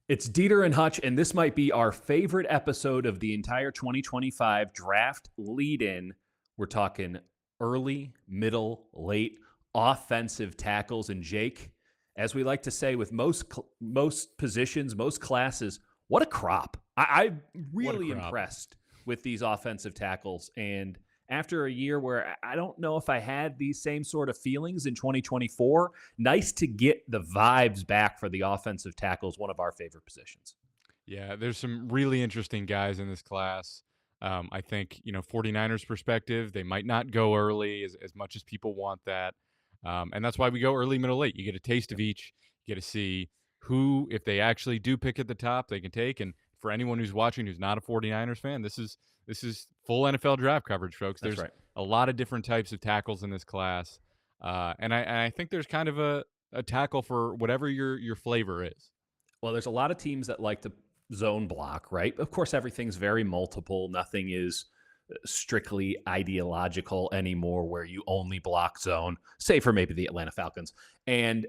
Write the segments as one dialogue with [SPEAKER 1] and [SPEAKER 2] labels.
[SPEAKER 1] It's Dieter and Hutch, and this might be our favorite episode of the entire 2025 draft lead-in. We're talking early, middle, late offensive tackles. And Jake, as we like to say with most positions, most classes, what a crop. I'm really impressed with these offensive tackles. And after a year where I don't know if I had these same sort of feelings in 2024, nice to get the vibes back for the offensive tackles, one of our favorite positions.
[SPEAKER 2] Yeah, there's some really interesting guys in this class. I think, 49ers perspective, they might not go early as much as people want that. And that's why we go early, middle, late. You get a taste of each. You get to see who, if they actually do pick at the top, they can take. And for anyone who's watching who's not a 49ers fan, this is full NFL draft coverage, folks.
[SPEAKER 1] That's
[SPEAKER 2] There's
[SPEAKER 1] right.
[SPEAKER 2] a lot of different types of tackles in this class. And I think there's kind of a tackle for whatever your flavor is.
[SPEAKER 1] Well, there's a lot of teams that like to zone block, right? Of course, everything's very multiple. Nothing is strictly ideological anymore where you only block zone, save for maybe the Atlanta Falcons. And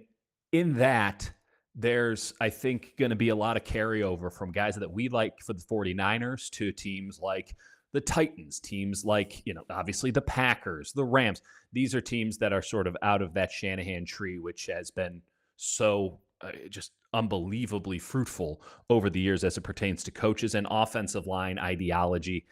[SPEAKER 1] in that, there's, I think, going to be a lot of carryover from guys that we like for the 49ers to teams like the Titans, teams like, obviously the Packers, the Rams. These are teams that are sort of out of that Shanahan tree, which has been so just unbelievably fruitful over the years as it pertains to coaches and offensive line ideology.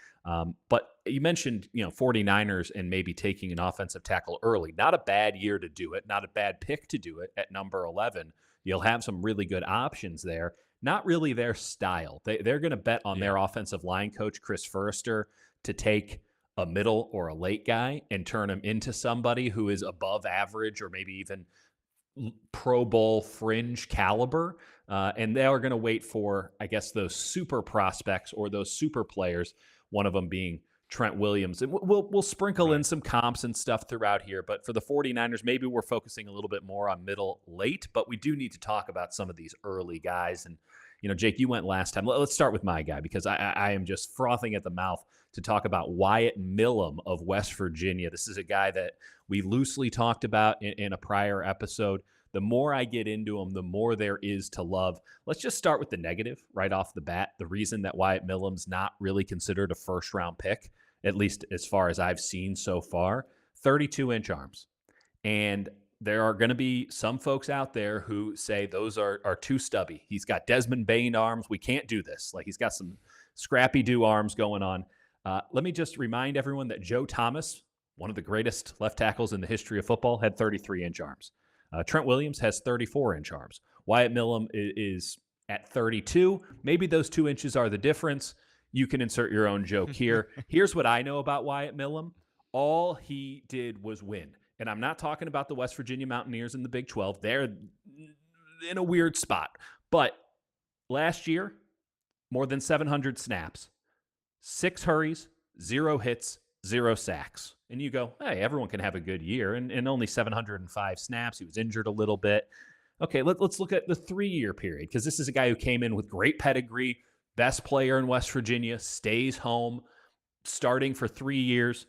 [SPEAKER 1] But you mentioned, 49ers and maybe taking an offensive tackle early. Not a bad year to do it. Not a bad pick to do it at number 11. You'll have some really good options there. Not really their style. They're going to bet on their offensive line coach, Chris Forrester, to take a middle or a late guy and turn him into somebody who is above average or maybe even Pro Bowl fringe caliber. And they are going to wait for, I guess, those super prospects or those super players, one of them being Trent Williams. And we'll sprinkle in some comps and stuff throughout here. But for the 49ers, maybe we're focusing a little bit more on middle late, but we do need to talk about some of these early guys. And, Jake, you went last time. Let's start with my guy because I am just frothing at the mouth to talk about Wyatt Milum of West Virginia. This is a guy that we loosely talked about in a prior episode. The more I get into him, the more there is to love. Let's just start with the negative right off the bat. The reason that Wyatt Milum's not really considered a first-round pick, at least as far as I've seen so far, 32-inch arms. And there are going to be some folks out there who say those are too stubby. He's got Desmond Bain arms. We can't do this. Like, he's got some scrappy-do arms going on. Let me just remind everyone that Joe Thomas, one of the greatest left tackles in the history of football, had 33-inch arms. Trent Williams has 34-inch arms. Wyatt Milum is at 32. Maybe those 2 inches are the difference. You can insert your own joke here. Here's what I know about Wyatt Milum. All he did was win. And I'm not talking about the West Virginia Mountaineers in the Big 12. They're in a weird spot. But last year, more than 700 snaps, 6 hurries, 0 hits, 0 sacks. And you go, hey, everyone can have a good year. And only 705 snaps. He was injured a little bit. Okay, let's look at the 3-year period because this is a guy who came in with great pedigree, best player in West Virginia, stays home, starting for 3 years,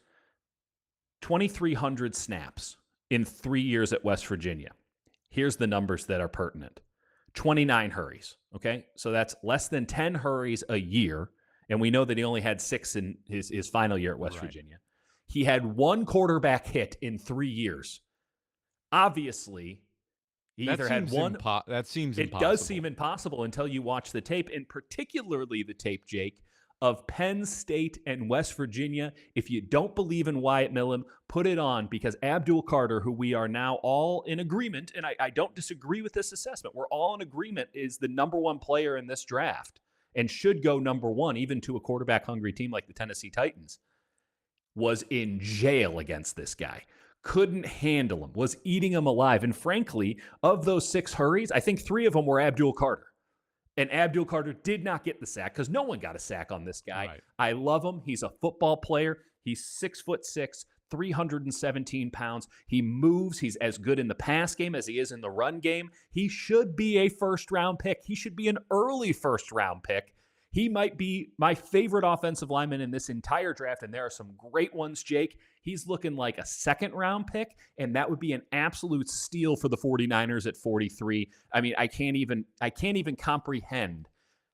[SPEAKER 1] 2,300 snaps in 3 years at West Virginia. Here's the numbers that are pertinent. 29 hurries, okay? So that's less than 10 hurries a year. And we know that he only had 6 in his final year at West Virginia. He had 1 quarterback hit in 3 years. Obviously, he either had one.
[SPEAKER 2] That seems
[SPEAKER 1] impossible. It does seem impossible until you watch the tape, and particularly the tape, Jake, of Penn State and West Virginia. If you don't believe in Wyatt Milum, put it on because Abdul Carter, who we are now all in agreement, and I don't disagree with this assessment, we're all in agreement, is the number 1 player in this draft and should go number 1, even to a quarterback-hungry team like the Tennessee Titans, was in jail against this guy. Couldn't handle him, was eating him alive. And frankly, of those 6 hurries, I think 3 of them were Abdul Carter. And Abdul Carter did not get the sack because no one got a sack on this guy. Right. I love him. He's a football player. He's 6'6", 317 pounds. He moves. He's as good in the pass game as he is in the run game. He should be a first-round pick. He should be an early first-round pick. He might be my favorite offensive lineman in this entire draft, and there are some great ones, Jake. He's looking like a second-round pick, and that would be an absolute steal for the 49ers at 43. I mean, I can't even comprehend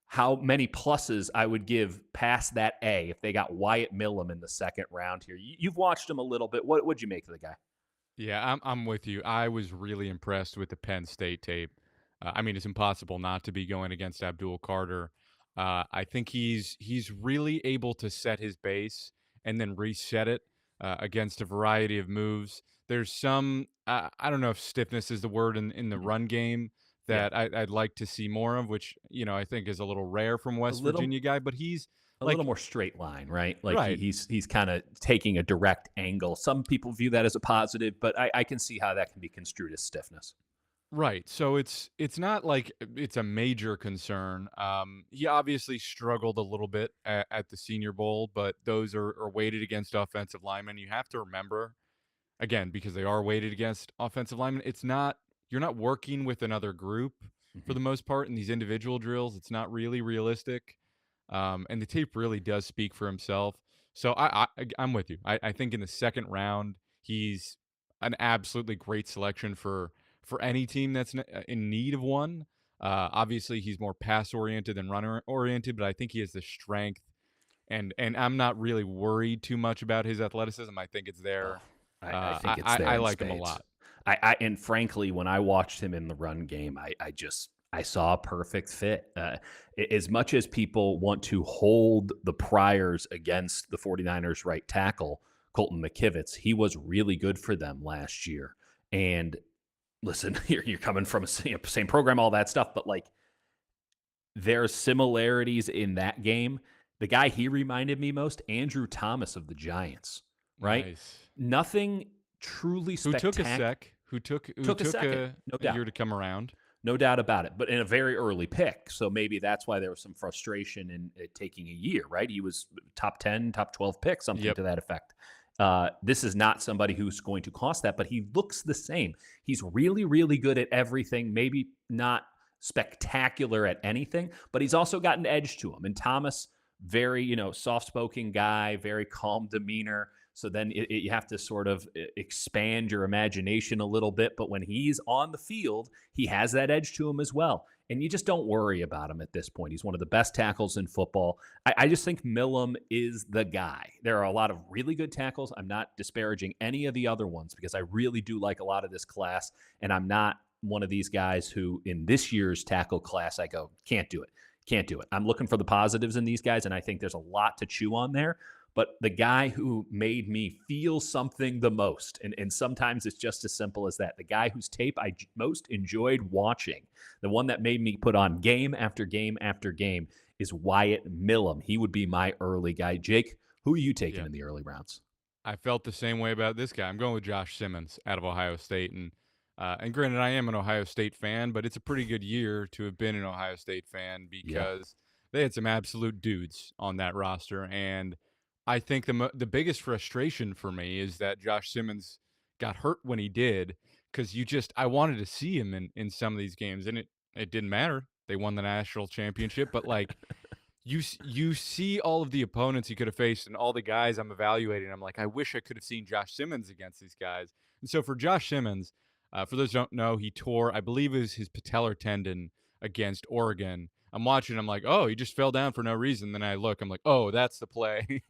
[SPEAKER 1] how many pluses I would give past that A if they got Wyatt Milum in the second round here. You've watched him a little bit. What'd you make of the guy?
[SPEAKER 2] Yeah, I'm with you. I was really impressed with the Penn State tape. I mean, it's impossible not to be going against Abdul Carter. I think he's really able to set his base and then reset it against a variety of moves. There's some I don't know if stiffness is the word in the
[SPEAKER 1] Mhm.
[SPEAKER 2] run game
[SPEAKER 1] Yeah,
[SPEAKER 2] that I'd like to see more of, which I think is a little rare from
[SPEAKER 1] a
[SPEAKER 2] West
[SPEAKER 1] little
[SPEAKER 2] Virginia guy, but he's
[SPEAKER 1] a little
[SPEAKER 2] like
[SPEAKER 1] more straight line, right? Like
[SPEAKER 2] right.
[SPEAKER 1] he's kind of taking a direct angle. Some people view that as a positive, but I can see how that can be construed as stiffness.
[SPEAKER 2] Right. So it's not like it's a major concern. He obviously struggled a little bit at the Senior Bowl, but those are weighted against offensive linemen. You have to remember again because they are weighted against offensive linemen. It's not you're not working with another group for
[SPEAKER 1] Mhm.
[SPEAKER 2] the most part in these individual drills. It's not really realistic, and the tape really does speak for himself. So I'm with you. I think in the second round he's an absolutely great selection for any team that's in need of one. Obviously, he's more pass oriented than runner oriented, but I think he has the strength, and I'm not really worried too much about his athleticism. I think it's
[SPEAKER 1] Oh,
[SPEAKER 2] there.
[SPEAKER 1] I think it's there
[SPEAKER 2] I
[SPEAKER 1] in
[SPEAKER 2] like him a
[SPEAKER 1] spades.
[SPEAKER 2] lot.
[SPEAKER 1] And frankly, when I watched him in the run game, I saw a perfect fit. As much as people want to hold the priors against the 49ers right tackle, Colton McKivitz, he was really good for them last year. And listen, you're coming from a same program, all that stuff, but like there's similarities in that game. The guy he reminded me most, Andrew Thomas of the Giants, right?
[SPEAKER 2] Nice.
[SPEAKER 1] Nothing truly
[SPEAKER 2] Who took a
[SPEAKER 1] spectacular.
[SPEAKER 2] sec? Who
[SPEAKER 1] Took a
[SPEAKER 2] took
[SPEAKER 1] second, no
[SPEAKER 2] a
[SPEAKER 1] doubt.
[SPEAKER 2] year to come around?
[SPEAKER 1] No doubt about it, but in a very early pick. So maybe that's why there was some frustration in it taking a year, right? He was top 10, top 12 pick, something
[SPEAKER 2] Yep.
[SPEAKER 1] to that effect. This is not somebody who's going to cost that, but he looks the same. He's really, really good at everything, maybe not spectacular at anything, but he's also got an edge to him. And Thomas, very, soft spoken guy, very calm demeanor. So then you have to sort of expand your imagination a little bit. But when he's on the field, he has that edge to him as well. And you just don't worry about him at this point. He's one of the best tackles in football. I just think Milum is the guy. There are a lot of really good tackles. I'm not disparaging any of the other ones because I really do like a lot of this class. And I'm not one of these guys who, in this year's tackle class, I go, can't do it. Can't do it. I'm looking for the positives in these guys, and I think there's a lot to chew on there. But the guy who made me feel something the most, and sometimes it's just as simple as that, the guy whose tape I most enjoyed watching, the one that made me put on game after game after game, is Wyatt Milum. He would be my early guy. Jake, who are you taking
[SPEAKER 2] Yeah.
[SPEAKER 1] in the early rounds?
[SPEAKER 2] I felt the same way about this guy. I'm going with Josh Simmons out of Ohio State, and granted, I am an Ohio State fan, but it's a pretty good year to have been an Ohio State fan
[SPEAKER 1] Yeah.
[SPEAKER 2] because they had some absolute dudes on that roster, and I think the biggest frustration for me is that Josh Simmons got hurt when he did because I wanted to see him in some of these games, and it didn't matter. They won the national championship, but like you see all of the opponents he could have faced and all the guys I'm evaluating. I'm like, I wish I could have seen Josh Simmons against these guys. And so for Josh Simmons, for those who don't know, he tore, I believe, it was his patellar tendon against Oregon. I'm watching. I'm like, oh, he just fell down for no reason. Then I look. I'm like, oh, that's the play.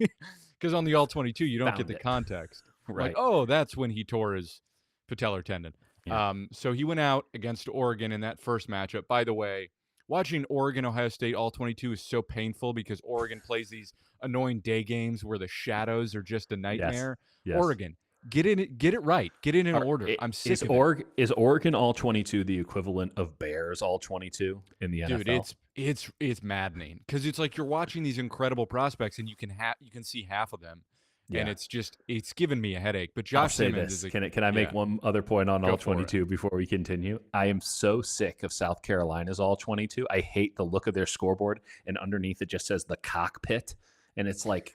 [SPEAKER 2] Because on the all 22, you don't get
[SPEAKER 1] Found
[SPEAKER 2] the
[SPEAKER 1] it.
[SPEAKER 2] context. I'm like,
[SPEAKER 1] Right.
[SPEAKER 2] oh, that's when he tore his patellar tendon.
[SPEAKER 1] Yeah.
[SPEAKER 2] So he went out against Oregon in that first matchup. By the way, watching Oregon Ohio State all 22 is so painful because Oregon plays these annoying day games where the shadows are just a
[SPEAKER 1] Yes.
[SPEAKER 2] nightmare.
[SPEAKER 1] Yes.
[SPEAKER 2] Oregon, get it right. Get it in order. I'm sick of it.
[SPEAKER 1] Is Oregon all 22 the equivalent of Bears all 22 in the
[SPEAKER 2] Dude,
[SPEAKER 1] NFL?
[SPEAKER 2] it's maddening because it's like you're watching these incredible prospects and you can see half of them, and
[SPEAKER 1] Yeah.
[SPEAKER 2] it's given me a headache. But
[SPEAKER 1] I'll
[SPEAKER 2] Josh
[SPEAKER 1] say
[SPEAKER 2] Simmons
[SPEAKER 1] this.
[SPEAKER 2] is a
[SPEAKER 1] Can I make
[SPEAKER 2] yeah.
[SPEAKER 1] one other point on
[SPEAKER 2] Go
[SPEAKER 1] all
[SPEAKER 2] for it.
[SPEAKER 1] 22 before we continue? I am so sick of South Carolina's all 22. I hate the look of their scoreboard, and underneath it just says the cockpit. And it's like,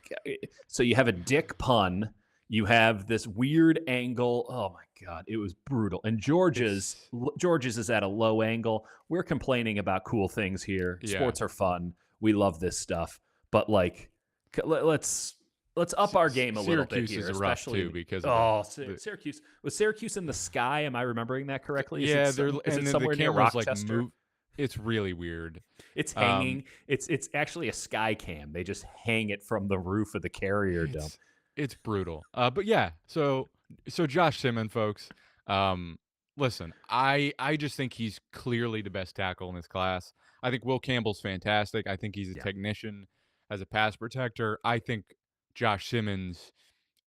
[SPEAKER 1] so you have a dick pun. You have this weird angle. Oh my God, it was brutal. And
[SPEAKER 2] It's
[SPEAKER 1] George's is at a low angle. We're complaining about cool things here.
[SPEAKER 2] yeah.
[SPEAKER 1] Sports are fun. We love this stuff, but like, let's up our game a little bit
[SPEAKER 2] Syracuse
[SPEAKER 1] here,
[SPEAKER 2] is rough
[SPEAKER 1] especially
[SPEAKER 2] too because of the
[SPEAKER 1] Syracuse. Was Syracuse in the sky? Am I remembering that correctly? Is it
[SPEAKER 2] yeah, they're
[SPEAKER 1] is
[SPEAKER 2] and
[SPEAKER 1] it
[SPEAKER 2] then the
[SPEAKER 1] somewhere near
[SPEAKER 2] cameras like
[SPEAKER 1] Rochester?
[SPEAKER 2] move. It's really weird.
[SPEAKER 1] It's
[SPEAKER 2] Um,
[SPEAKER 1] hanging. It's actually a sky cam. They just hang it from the roof of the carrier dome.
[SPEAKER 2] it's it's brutal. But yeah, so Josh Simmons, folks. Um, listen, I just think he's clearly the best tackle in this class. I think Will Campbell's fantastic. I think he's a
[SPEAKER 1] Yeah,
[SPEAKER 2] technician as a pass protector. I think Josh Simmons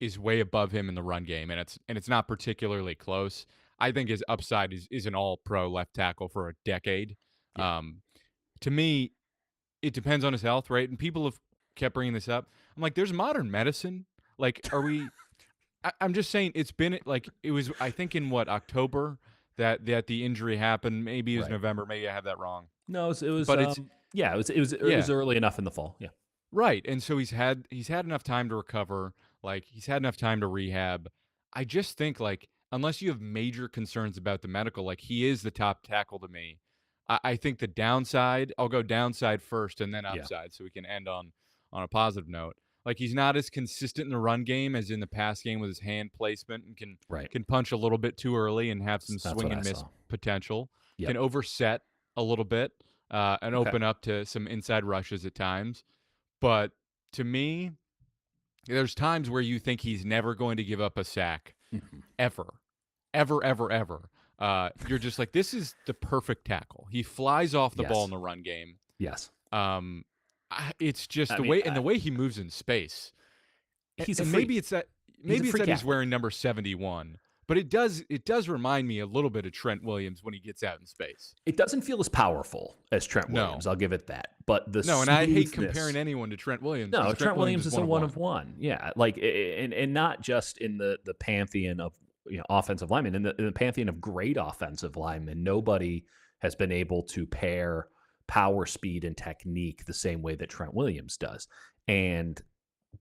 [SPEAKER 2] is way above him in the run game, and it's not particularly close. I think his upside is an all pro left tackle for a decade.
[SPEAKER 1] yeah.
[SPEAKER 2] Um, to me, it depends on his health, right? And people have kept bringing this up. I'm like, there's modern medicine. Like, are we? I'm just saying, it's been like it was. I think in what October that the injury happened. Maybe it was
[SPEAKER 1] Right.
[SPEAKER 2] November. Maybe I have that wrong.
[SPEAKER 1] No, it was
[SPEAKER 2] But it's
[SPEAKER 1] yeah, it
[SPEAKER 2] yeah,
[SPEAKER 1] was early enough in the fall. Yeah.
[SPEAKER 2] right. And so he's had enough time to recover. Like he's had enough time to rehab. I just think like unless you have major concerns about the medical, like he is the top tackle to me. I think the downside, I'll go downside first and then
[SPEAKER 1] Yeah.
[SPEAKER 2] upside so we can end on a positive note. Like he's not as consistent in the run game as in the pass game with his hand placement and can
[SPEAKER 1] Right.
[SPEAKER 2] can punch a little bit too early and have some
[SPEAKER 1] That's
[SPEAKER 2] swing
[SPEAKER 1] what I
[SPEAKER 2] and miss
[SPEAKER 1] saw.
[SPEAKER 2] potential.
[SPEAKER 1] Yep.
[SPEAKER 2] Can overset a little bit and
[SPEAKER 1] Okay.
[SPEAKER 2] open up to some inside rushes at times. But to me, there's times where you think he's never going to give up a sack
[SPEAKER 1] Mhm.
[SPEAKER 2] ever, ever, ever, ever. You're just like, this is the perfect tackle. He flies off the ball in
[SPEAKER 1] Yes.
[SPEAKER 2] the run game.
[SPEAKER 1] Yes.
[SPEAKER 2] Um, it's just
[SPEAKER 1] I
[SPEAKER 2] the
[SPEAKER 1] mean,
[SPEAKER 2] way and the way he moves in space. And,
[SPEAKER 1] he's a
[SPEAKER 2] and
[SPEAKER 1] freak. He's a
[SPEAKER 2] maybe it's
[SPEAKER 1] freak
[SPEAKER 2] that he's
[SPEAKER 1] athlete.
[SPEAKER 2] wearing number 71, but it does remind me a little bit of Trent Williams when he gets out in space.
[SPEAKER 1] It doesn't feel as powerful as Trent
[SPEAKER 2] No,
[SPEAKER 1] Williams. I'll give it that. But the
[SPEAKER 2] no, and I hate comparing
[SPEAKER 1] smoothness.
[SPEAKER 2] anyone to Trent Williams
[SPEAKER 1] No,
[SPEAKER 2] because Trent
[SPEAKER 1] Trent
[SPEAKER 2] Williams
[SPEAKER 1] Williams
[SPEAKER 2] is
[SPEAKER 1] is
[SPEAKER 2] one
[SPEAKER 1] a
[SPEAKER 2] of
[SPEAKER 1] one
[SPEAKER 2] one.
[SPEAKER 1] of one. Yeah, like and not just in the pantheon of offensive linemen, in the pantheon of great offensive linemen. Nobody has been able to pair power, speed, and technique the same way that Trent Williams does. And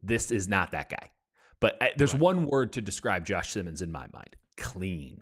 [SPEAKER 1] this is not that guy. But there's
[SPEAKER 2] Right.
[SPEAKER 1] one word to describe Josh Simmons in my mind: clean.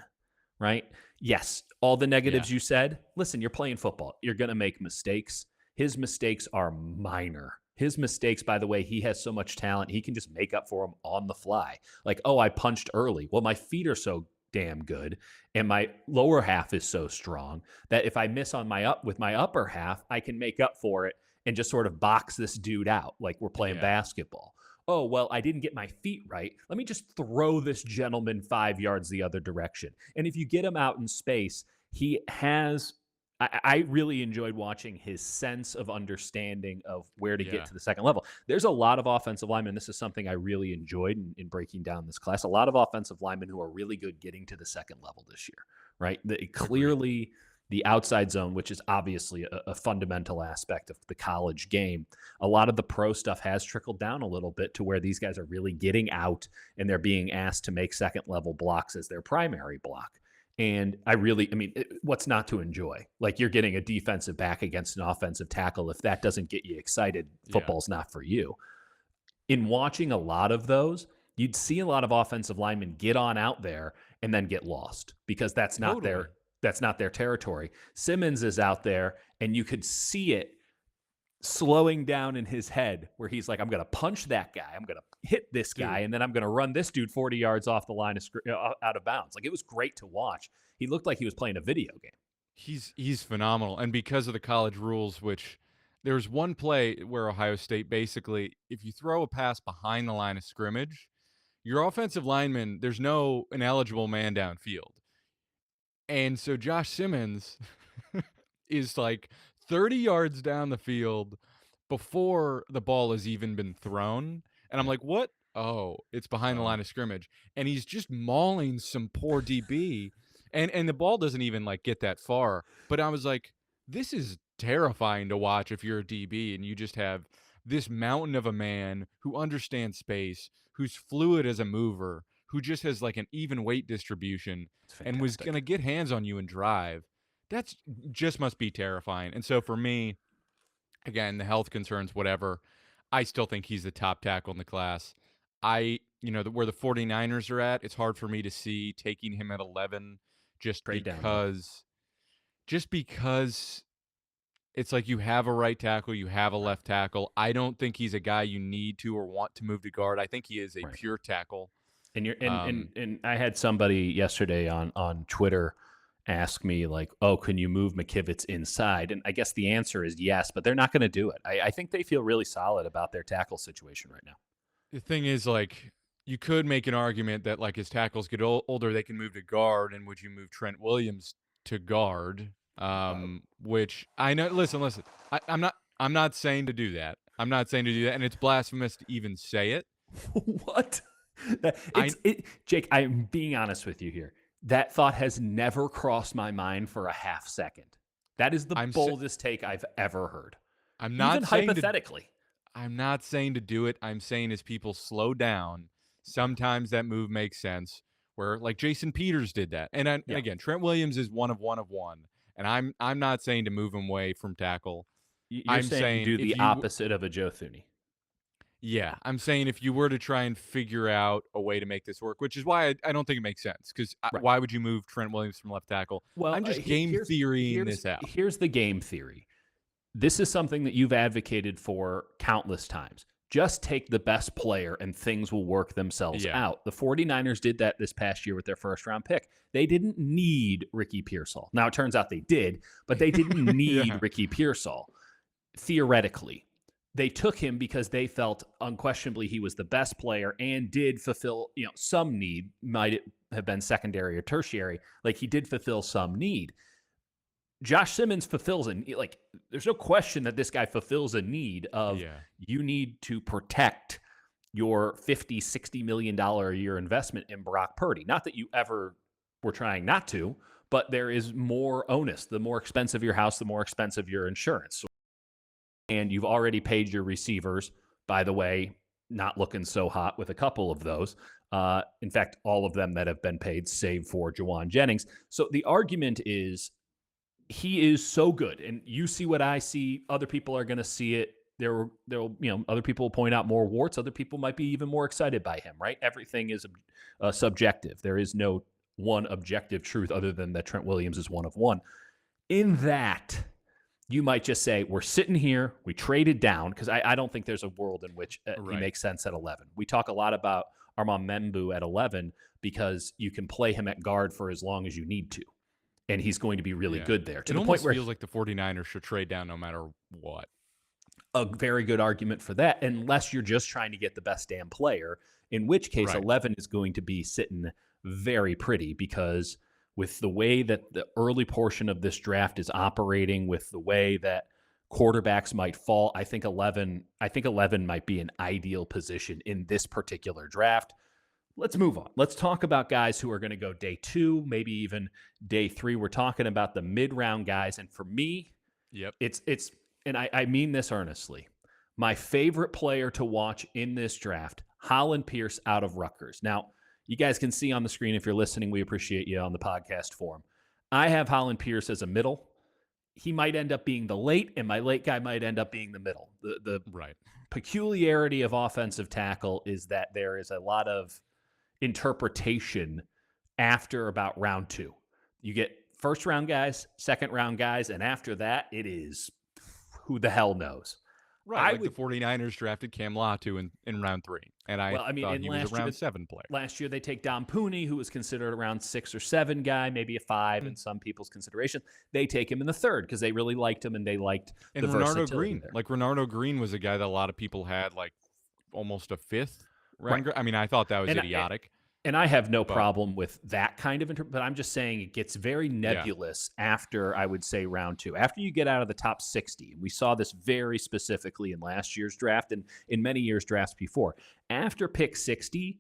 [SPEAKER 1] Right? Yes, all the
[SPEAKER 2] Yeah.
[SPEAKER 1] negatives you said. Listen, you're playing football. You're going to make mistakes. His mistakes are minor. His mistakes, by the way, he has so much talent. He can just make up for them on the fly. Like, oh, I punched early. Well, my feet are so damn good and my lower half is so strong that if I miss on my upper half, I can make up for it and just sort of box this dude out like we're playing
[SPEAKER 2] Yeah.
[SPEAKER 1] basketball. Oh, well, I didn't get my feet right. Let me just throw this gentleman 5 yards the other direction. And if you get him out in space, he has. I really enjoyed watching his sense of understanding of where to get
[SPEAKER 2] Yeah.
[SPEAKER 1] to the second level. There's a lot of offensive linemen. This is something I really enjoyed in breaking down this class. A lot of offensive linemen who are really good getting to the second level this year, right?
[SPEAKER 2] Agreed.
[SPEAKER 1] Clearly, the outside zone, which is obviously a fundamental aspect of the college game, a lot of the pro stuff has trickled down a little bit to where these guys are really getting out and they're being asked to make second level blocks as their primary block. And I mean, what's not to enjoy? Like you're getting a defensive back against an offensive tackle. If that doesn't get you excited,
[SPEAKER 2] Yeah.
[SPEAKER 1] football's not for you. In watching a lot of those, you'd see a lot of offensive linemen get on out there and then get lost because
[SPEAKER 2] Totally.
[SPEAKER 1] that's not their territory. Simmons is out there and you could see it slowing down in his head where he's like, I'm going to punch that guy. I'm going to hit this guy.
[SPEAKER 2] Dude,
[SPEAKER 1] And then I'm going to run this dude 40 yards off the line of out of bounds. Like it was great to watch. He looked like he was playing a video game.
[SPEAKER 2] he's phenomenal. And because of the college rules, which there was one play where Ohio State basically, if you throw a pass behind the line of scrimmage, your offensive lineman, there's no ineligible man downfield. And so Josh Simmons is like 30 yards down the field before the ball has even been thrown. And I'm
[SPEAKER 1] Yeah.
[SPEAKER 2] like, what? Oh, it's behind the
[SPEAKER 1] Oh,
[SPEAKER 2] line of scrimmage. And he's just mauling some poor DB. And the ball doesn't even like get that far. But I was like, this is terrifying to watch if you're a DB and you just have this mountain of a man who understands space, who's fluid as a mover, who just has like an even weight distribution
[SPEAKER 1] it's
[SPEAKER 2] and was going
[SPEAKER 1] fantastic.
[SPEAKER 2] to get hands on you and drive. That's just must be terrifying. And so for me, again, the health concerns, whatever, I still think he's the top tackle in the class. where the 49ers are at, it's hard for me to see taking him at 11 just
[SPEAKER 1] Trade down, yeah.
[SPEAKER 2] because it's like you have a right tackle, you have a
[SPEAKER 1] Right.
[SPEAKER 2] left tackle. I don't think he's a guy you need to or want to move to guard. I think he is a
[SPEAKER 1] Right.
[SPEAKER 2] pure tackle.
[SPEAKER 1] And you're
[SPEAKER 2] Um,
[SPEAKER 1] and I had somebody yesterday on Twitter ask me like, "Oh, can you move McKivitz inside?" And I guess the answer is yes, but they're not going to do it. I think they feel really solid about their tackle situation right now.
[SPEAKER 2] the thing is, like, you could make an argument that, like, as tackles get older, they can move to guard, and would you move Trent Williams to guard?
[SPEAKER 1] Uh,
[SPEAKER 2] Which I know. Listen. I'm not saying to do that. I'm not saying to do that, and it's blasphemous to even say it.
[SPEAKER 1] what?
[SPEAKER 2] I
[SPEAKER 1] Jake, I'm being honest with you here. That thought has never crossed my mind for a half second. That is the
[SPEAKER 2] I'm sa-
[SPEAKER 1] boldest take I've ever heard.
[SPEAKER 2] I'm
[SPEAKER 1] Even
[SPEAKER 2] not saying to
[SPEAKER 1] hypothetically.
[SPEAKER 2] I'm not saying to do it. I'm saying as people slow down, sometimes that move makes sense. Where like Jason Peters did that, and
[SPEAKER 1] Yeah.
[SPEAKER 2] again, Trent Williams is one of one, and I'm not saying to move him away from tackle.
[SPEAKER 1] You're
[SPEAKER 2] I'm
[SPEAKER 1] saying
[SPEAKER 2] saying
[SPEAKER 1] do
[SPEAKER 2] if
[SPEAKER 1] the
[SPEAKER 2] you
[SPEAKER 1] opposite of a Joe Thuney.
[SPEAKER 2] Yeah, I'm saying if you were to try and figure out a way to make this work, which is why I don't think it makes sense. Because
[SPEAKER 1] Right.
[SPEAKER 2] why would you move Trent Williams from left tackle?
[SPEAKER 1] Well,
[SPEAKER 2] I'm just game theorying this out.
[SPEAKER 1] here's the game theory. This is something that you've advocated for countless times. Just take the best player and things will work themselves
[SPEAKER 2] Yeah,
[SPEAKER 1] out. The 49ers did that this past year with their first round pick. They didn't need Ricky Pearsall. Now, it turns out they did, but they didn't need
[SPEAKER 2] yeah,
[SPEAKER 1] Ricky Pearsall, theoretically. They took him because they felt unquestionably he was the best player and did fulfill, some need. Might it have been secondary or tertiary? Like he did fulfill some need. Josh Simmons fulfills there's no question that this guy fulfills a need of
[SPEAKER 2] yeah.
[SPEAKER 1] you need to protect your $50-60 million a year investment in Brock Purdy. Not that you ever were trying not to, but there is more onus. The more expensive your house, the more expensive your insurance. And you've already paid your receivers, by the way, not looking so hot with a couple of those. In fact, all of them that have been paid, save for Jawan Jennings. So the argument is he is so good, and you see what I see. Other people are going to see it. There'll, other people will point out more warts. Other people might be even more excited by him. Right? Everything is subjective. There is no one objective truth other than that Trent Williams is one of one. In that, you might just say we're sitting here. We traded down because I don't think there's a world in which he
[SPEAKER 2] Right.
[SPEAKER 1] makes sense at 11. We talk a lot about Armand Membu at 11 because you can play him at guard for as long as you need to. And he's going to be really
[SPEAKER 2] Yeah.
[SPEAKER 1] good there. To
[SPEAKER 2] It
[SPEAKER 1] the
[SPEAKER 2] almost
[SPEAKER 1] point where
[SPEAKER 2] feels like the 49ers should trade down no matter what.
[SPEAKER 1] a very good argument for that, unless you're just trying to get the best damn player, in which case
[SPEAKER 2] Right.
[SPEAKER 1] 11 is going to be sitting very pretty because with the way that the early portion of this draft is operating, with the way that quarterbacks might fall, I think 11 might be an ideal position in this particular draft. Let's move on. Let's talk about guys who are going to go day 2, maybe even day 3. We're talking about the mid-round guys. And for me,
[SPEAKER 2] Yep.
[SPEAKER 1] it's and I mean this earnestly. My favorite player to watch in this draft, Hollin Pierce out of Rutgers. Now, you guys can see on the screen if you're listening. We appreciate you on the podcast form. I have Hollin Pierce as a middle. He might end up being the late, and my late guy might end up being the middle. The
[SPEAKER 2] Right.
[SPEAKER 1] peculiarity of offensive tackle is that there is a lot of interpretation after about round 2. You get first round guys, second round guys, and after that, it is who the hell knows.
[SPEAKER 2] Right. The 49ers drafted Cam Latu in round 3. And I thought
[SPEAKER 1] in
[SPEAKER 2] he was a round 7 player.
[SPEAKER 1] Last year they take Dom Pooney, who was considered a round 6 or 7 guy, maybe a 5 in some people's consideration. They take him in the 3rd because they really liked him and they liked
[SPEAKER 2] And
[SPEAKER 1] the
[SPEAKER 2] Renardo
[SPEAKER 1] versatility
[SPEAKER 2] Green.
[SPEAKER 1] there.
[SPEAKER 2] Like Renardo Green was a guy that a lot of people had like almost a 5th round.
[SPEAKER 1] Right.
[SPEAKER 2] I mean, I thought that was
[SPEAKER 1] And
[SPEAKER 2] idiotic.
[SPEAKER 1] And I have no problem with that kind of but I'm just saying it gets very
[SPEAKER 2] Yeah.
[SPEAKER 1] nebulous after, I would say, round 2. After you get out of the top 60, and we saw this very specifically in last year's draft and in many years' drafts before. After pick 60,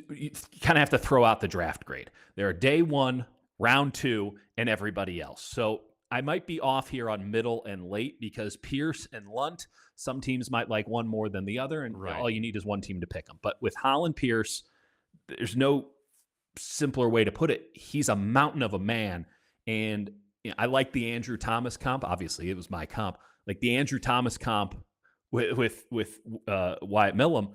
[SPEAKER 1] you kind of have to throw out the draft grade. There are day 1, round 2, and everybody else. So I might be off here on middle and late because Pierce and Lundt, some teams might like one more than the other, and
[SPEAKER 2] Right.
[SPEAKER 1] all you need is one team to pick them. But with Hollin Pierce, there's no simpler way to put it. He's a mountain of a man. And I like the Andrew Thomas comp. Obviously, it was my comp. Like the Andrew Thomas comp with Wyatt Milum.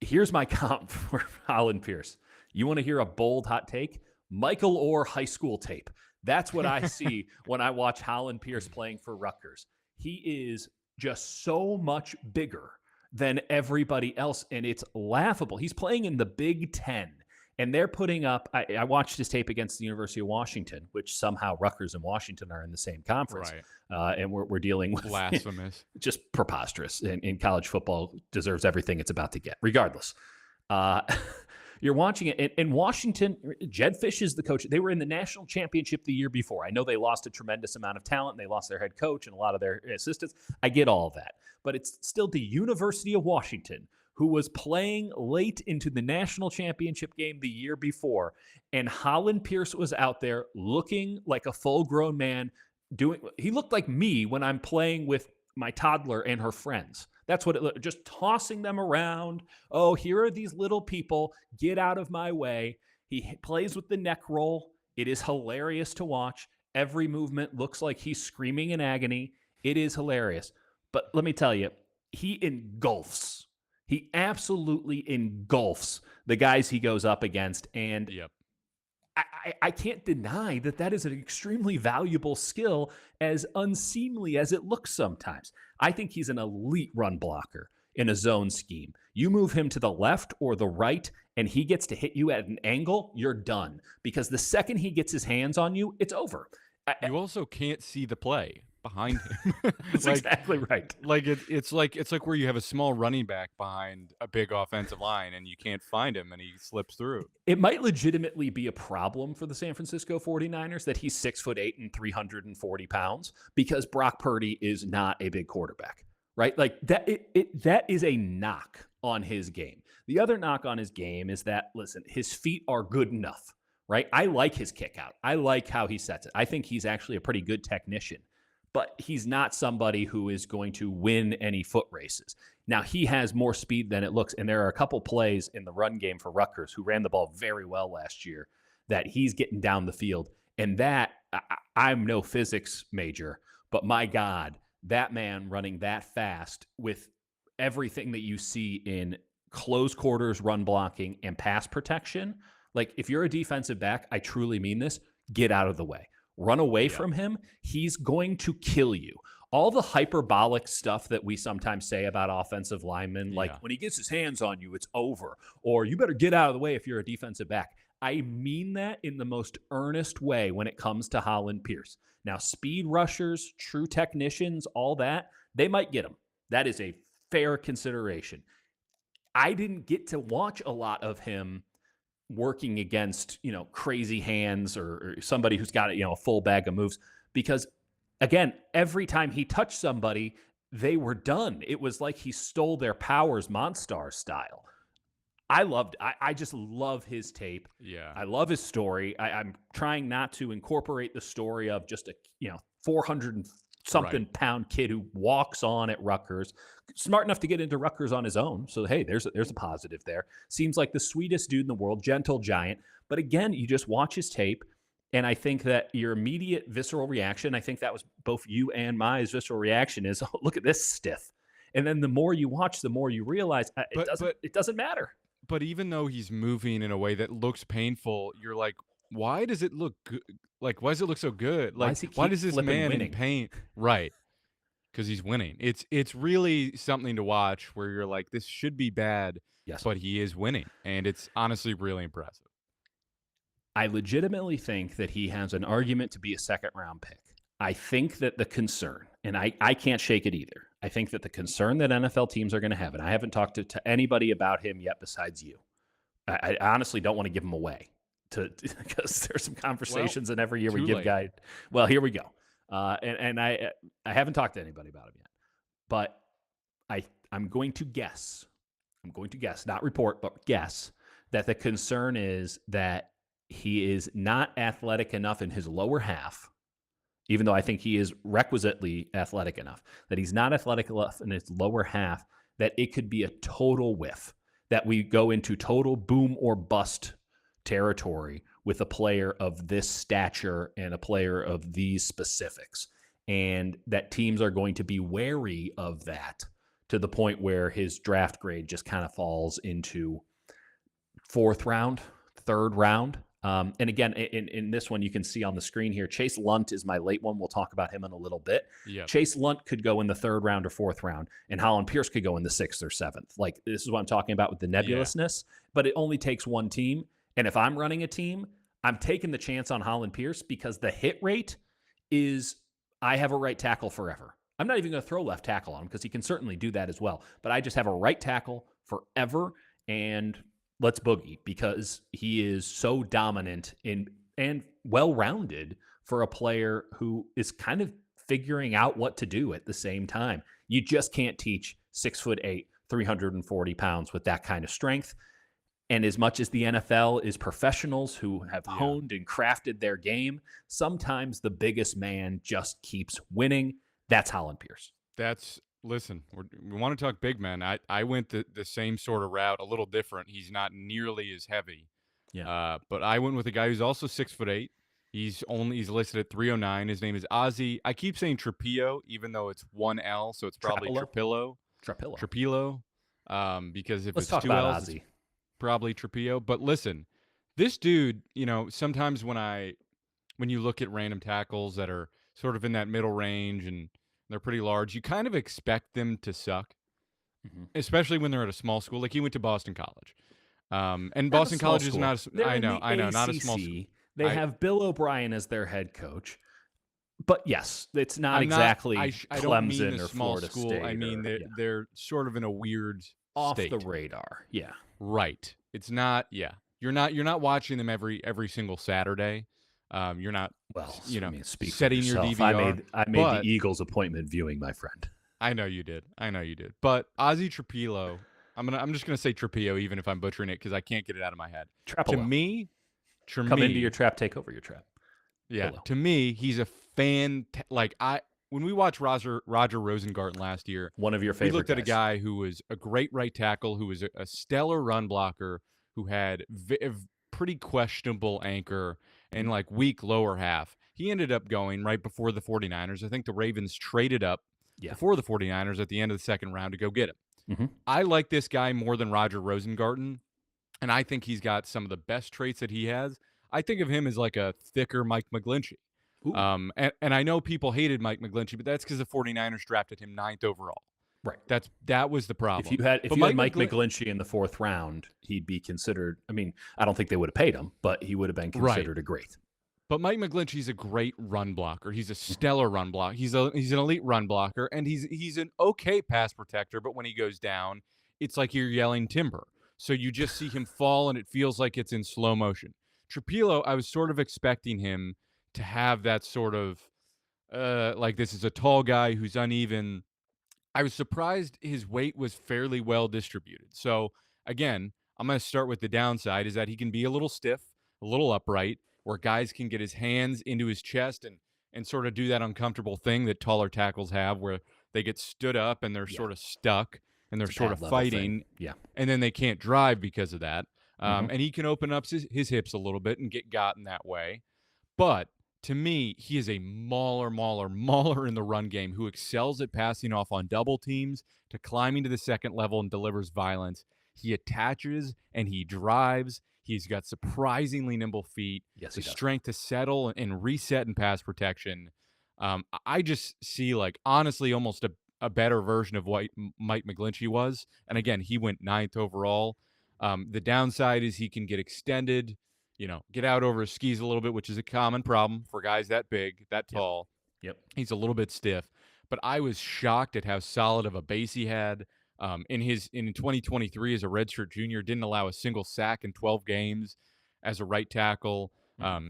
[SPEAKER 1] Here's my comp for Hollin Pierce. You want to hear a bold hot take? Michael Orr high school tape. That's what I see when I watch Hollin Pierce playing for Rutgers. He is just so much bigger than everybody else, and it's laughable. He's playing in the Big Ten, and they're putting up – I watched his tape against the University of Washington, which somehow Rutgers and Washington are in the same conference.
[SPEAKER 2] Right.
[SPEAKER 1] And we're dealing with –
[SPEAKER 2] blasphemous.
[SPEAKER 1] Just preposterous. And college football deserves everything it's about to get, regardless. You're watching it. In Washington, Jed Fish is the coach. They were in the national championship the year before. I know they lost a tremendous amount of talent. And they lost their head coach and a lot of their assistants. I get all of that. But it's still the University of Washington who was playing late into the national championship game the year before. And Hollin Pierce was out there looking like a full-grown man. He looked like me when I'm playing with my toddler and her friends. That's what it looked, just tossing them around. Oh, here are these little people. Get out of my way. He plays with the neck roll. It is hilarious to watch. Every movement looks like he's screaming in agony. It is hilarious. But let me tell you, he engulfs. He absolutely engulfs the guys he goes up against. And
[SPEAKER 2] Yep.
[SPEAKER 1] I can't deny that is an extremely valuable skill, as unseemly as it looks sometimes. I think he's an elite run blocker in a zone scheme. You move him to the left or the right, and he gets to hit you at an angle, you're done. Because the second he gets his hands on you, it's over.
[SPEAKER 2] You also can't see the play behind him.
[SPEAKER 1] That's exactly right.
[SPEAKER 2] Like it's like where you have a small running back behind a big offensive line and you can't find him and he slips through.
[SPEAKER 1] It might legitimately be a problem for the San Francisco 49ers that he's 6'8" and 340 pounds, because Brock Purdy is not a big quarterback, right? Like that is a knock on his game. The other knock on his game is that, listen, his feet are good enough, right? I like his kick out. I like how he sets it. I think he's actually a pretty good technician. But he's not somebody who is going to win any foot races. Now, he has more speed than it looks, and there are a couple plays in the run game for Rutgers, who ran the ball very well last year, that he's getting down the field. And that, I'm no physics major, but my God, that man running that fast with everything that you see in close quarters run blocking and pass protection, like if you're a defensive back, I truly mean this, get out of the way. Run away from him. He's going to kill you. All the hyperbolic stuff that we sometimes say about offensive linemen, like when he gets his hands on you, it's over. Or you better get out of the way if you're a defensive back. I mean that in the most earnest way when it comes to Hollin Pierce. Now, speed rushers, true technicians, all that, they might get him. That is a fair consideration. I didn't get to watch a lot of him working against, crazy hands or somebody who's got, a full bag of moves, because again, every time he touched somebody, they were done. It was like he stole their powers, Monstar style. I just love his tape.
[SPEAKER 2] Yeah.
[SPEAKER 1] I love his story. I'm trying not to incorporate the story of just a, 400 and something pound kid who walks on at Rutgers, smart enough to get into Rutgers on his own. So, hey, there's a positive there. Seems like the sweetest dude in the world, gentle giant. But again, you just watch his tape, and I think that your immediate visceral reaction, I think that was both you and my visceral reaction is, oh, look at this stiff. And then the more you watch, the more you realize it doesn't matter.
[SPEAKER 2] But even though he's moving in a way that looks painful, you're like, why does it look good? Like, why does it look so good? Like, why does this man in pain? Right. Because he's winning. It's really something to watch where you're like, this should be bad, but he is winning. And it's honestly really impressive.
[SPEAKER 1] I legitimately think that he has an argument to be a second-round pick. I think that the concern, and I can't shake it either, I think that the concern that NFL teams are going to have, and I haven't talked to anybody about him yet besides you. I honestly don't want to give him away, because there's some conversations, and every year we give guys. Well, here we go. And I haven't talked to anybody about him yet, but I'm going to guess, not report, but guess that the concern is that he is not athletic enough in his lower half, even though I think he is requisitely athletic enough, that he's not athletic enough in his lower half, that it could be a total whiff, that we go into total boom or bust territory with a player of this stature and a player of these specifics, and that teams are going to be wary of that to the point where his draft grade just kind of falls into fourth round, third round. And again, in this one, you can see on the screen here, Chase Lundt is my late one. We'll talk about him in a little bit.
[SPEAKER 2] Yep.
[SPEAKER 1] Chase Lundt could go in the third round or fourth round, and Hollin Pierce could go in the sixth or seventh. Like, this is what I'm talking about with the nebulousness, but it only takes one team. And if I'm running a team, I'm taking the chance on Hollin Pierce because the hit rate is I have a right tackle forever. I'm not even going to throw left tackle on him because he can certainly do that as well. But I just have a right tackle forever, and let's boogie because he is so dominant and well-rounded for a player who is kind of figuring out what to do at the same time. You just can't teach 6'8", 340 pounds with that kind of strength. And as much as the NFL is professionals who have honed and crafted their game, sometimes the biggest man just keeps winning. That's Hollin Pierce.
[SPEAKER 2] Listen, we want to talk big men. I went the same sort of route, a little different. He's not nearly as heavy.
[SPEAKER 1] Yeah.
[SPEAKER 2] But I went with a guy who's also 6'8". He's listed at 309. His name is Ozzy. I keep saying Trapilo, even though it's one L, so it's probably Trapilo. Because if
[SPEAKER 1] Let's
[SPEAKER 2] it's
[SPEAKER 1] talk
[SPEAKER 2] two
[SPEAKER 1] about
[SPEAKER 2] L's,
[SPEAKER 1] Ozzy.
[SPEAKER 2] it's probably Trapilo. But listen, this dude, sometimes when you look at random tackles that are sort of in that middle range and they're pretty large, you kind of expect them to suck, especially when they're at a small school. Like, he went to Boston College. And
[SPEAKER 1] Not
[SPEAKER 2] Boston College
[SPEAKER 1] school.
[SPEAKER 2] is not a,
[SPEAKER 1] They're
[SPEAKER 2] I
[SPEAKER 1] in
[SPEAKER 2] know,
[SPEAKER 1] the
[SPEAKER 2] not a
[SPEAKER 1] ACC.
[SPEAKER 2] small school.
[SPEAKER 1] They have Bill O'Brien as their head coach. But yes, it's not exactly
[SPEAKER 2] I
[SPEAKER 1] Clemson
[SPEAKER 2] don't mean the
[SPEAKER 1] or
[SPEAKER 2] small
[SPEAKER 1] Florida
[SPEAKER 2] school.
[SPEAKER 1] State.
[SPEAKER 2] I mean they're sort of in a weird
[SPEAKER 1] off
[SPEAKER 2] state.
[SPEAKER 1] the radar. Yeah.
[SPEAKER 2] Right. It's not. Yeah. You're not watching them every single Saturday. You're not.
[SPEAKER 1] Well, speak
[SPEAKER 2] setting your DVR.
[SPEAKER 1] I made the Eagles appointment viewing, my friend.
[SPEAKER 2] I know you did. But Ozzy Trapilo, I'm just gonna say Trapilo, even if I'm butchering it because I can't get it out of my head.
[SPEAKER 1] Trapilo.
[SPEAKER 2] To me,
[SPEAKER 1] come into your trap, take over your trap.
[SPEAKER 2] Yeah. To me, he's a fan. When we watched Roger Rosengarten last year,
[SPEAKER 1] one of your favorite,
[SPEAKER 2] we looked at a
[SPEAKER 1] guys.
[SPEAKER 2] guy who was a great right tackle, who was a stellar run blocker, who had a pretty questionable anchor and weak lower half. He ended up going right before the 49ers. I think the Ravens traded up before the 49ers at the end of the second round to go get him. I like this guy more than Roger Rosengarten, and I think he's got some of the best traits that he has. I think of him as like a thicker Mike McGlinchey. And I know people hated Mike McGlinchey, but that's because the 49ers drafted him 9th overall.
[SPEAKER 1] Right.
[SPEAKER 2] That was the problem.
[SPEAKER 1] If you had Mike McGlinchey in the fourth round, he'd be considered. I mean, I don't think they would have paid him, but he would have been considered a great.
[SPEAKER 2] But Mike McGlinchey's a great run blocker. He's a stellar run blocker. He's an elite run blocker, and he's an okay pass protector. But when he goes down, it's like you're yelling timber. So you just see him fall, and it feels like it's in slow motion. Trapilo, I was sort of expecting him to have that sort of this is a tall guy who's uneven. I was surprised his weight was fairly well distributed. So again, I'm going to start with the downside is that he can be a little stiff, a little upright, where guys can get his hands into his chest and sort of do that uncomfortable thing that taller tackles have where they get stood up and they're sort of stuck and they're sort of fighting.
[SPEAKER 1] Yeah.
[SPEAKER 2] And then they can't drive because of that. And he can open up his hips a little bit and get gotten that way. But to me, he is a mauler in the run game who excels at passing off on double teams to climbing to the second level and delivers violence. He attaches and he drives. He's got surprisingly nimble feet.
[SPEAKER 1] Yes,
[SPEAKER 2] the strength to settle and reset in pass protection. I just see honestly almost a better version of what Mike McGlinchey was. And again, he went 9th overall. The downside is he can get extended, get out over his skis a little bit, which is a common problem for guys that big, that tall.
[SPEAKER 1] Yep.
[SPEAKER 2] He's a little bit stiff. But I was shocked at how solid of a base he had. In 2023 as a redshirt junior, didn't allow a single sack in 12 games as a right tackle.